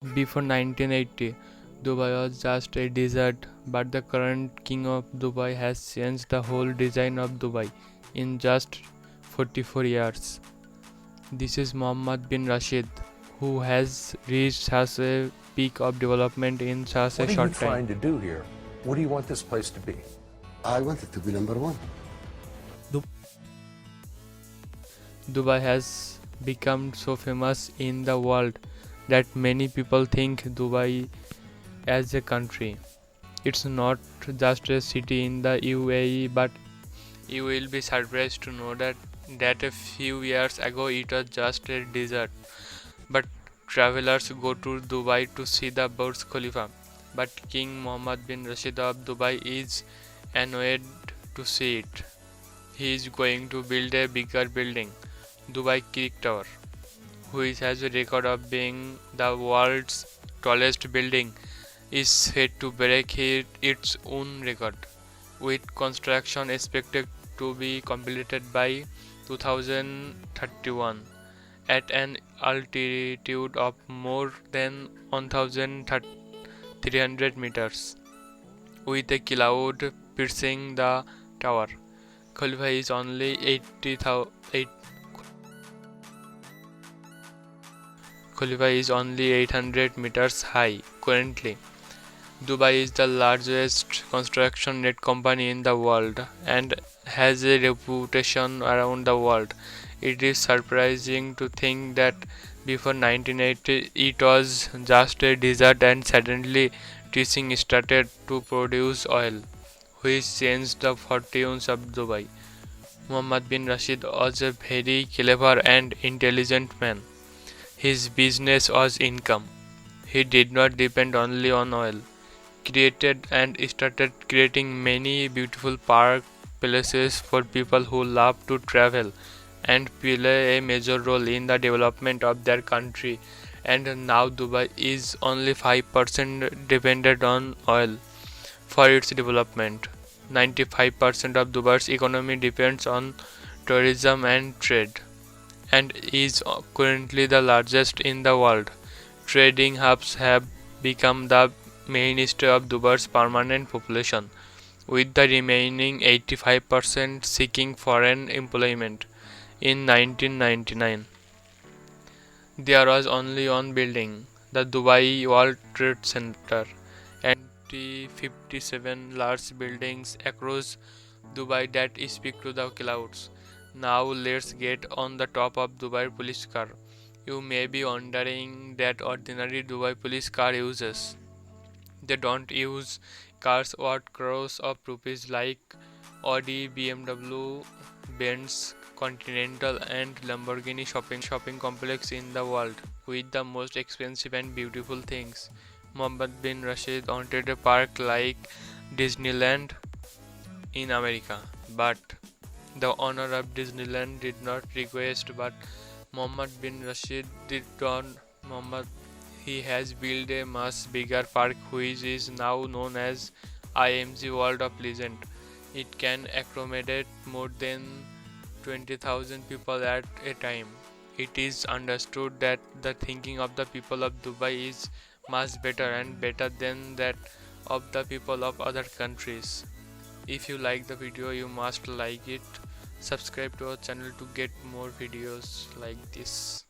Before 1980, Dubai was just a desert, but the current king of Dubai has changed the whole design of Dubai in just 44 years. This is Mohammed bin Rashid, who has reached such a peak of development in such a What are you short time. trying to do here? What do you want this place to be? I want it to be number one. Dubai has become so famous in the world that many people think Dubai as a country. It's not just a city in the UAE, but you will be surprised to know that a few years ago it was just a desert. But travelers go to Dubai to see the Burj Khalifa. But King Mohammed bin Rashid of Dubai is annoyed to see it. He is going to build a bigger building, Dubai Creek Tower, which has a record of being the world's tallest building, is set to break its own record, with construction expected to be completed by 2031 at an altitude of more than 1,300 meters, with a cloud piercing the tower. Khalifa is only 800 meters high currently. Dubai is the largest construction net company in the world and has a reputation around the world. It is surprising to think that before 1980 it was just a desert and suddenly teaching started to produce oil, which changed the fortunes of Dubai. Mohammed bin Rashid was a very clever and intelligent man. His business was income. He did not depend only on oil. Created and started creating many beautiful park places for people who love to travel and play a major role in the development of their country. And now Dubai is only 5% dependent on oil for its development. 95% of Dubai's economy depends on tourism and trade and is currently the largest in the world. Trading hubs have become the mainstay of Dubai's permanent population, with the remaining 85% seeking foreign employment. In 1999, there was only one building, the Dubai World Trade Center, and 57 large buildings across Dubai that speak to the clouds. Now let's get on the top of Dubai police car. You may be wondering that ordinary Dubai police car uses. They don't use cars worth crores of rupees like Audi, BMW, Benz, Continental and Lamborghini shopping complex in the world with the most expensive and beautiful things. Mohammed bin Rashid wanted a park like Disneyland in America, but the owner of Disneyland did not request, but Mohammed bin Rashid did on Mohammed. He has built a much bigger park which is now known as IMG World of Legend. It can accommodate more than 20,000 people at a time. It is understood that the thinking of the people of Dubai is much better and better than that of the people of other countries. If you like the video, you must like it. Subscribe to our channel to get more videos like this.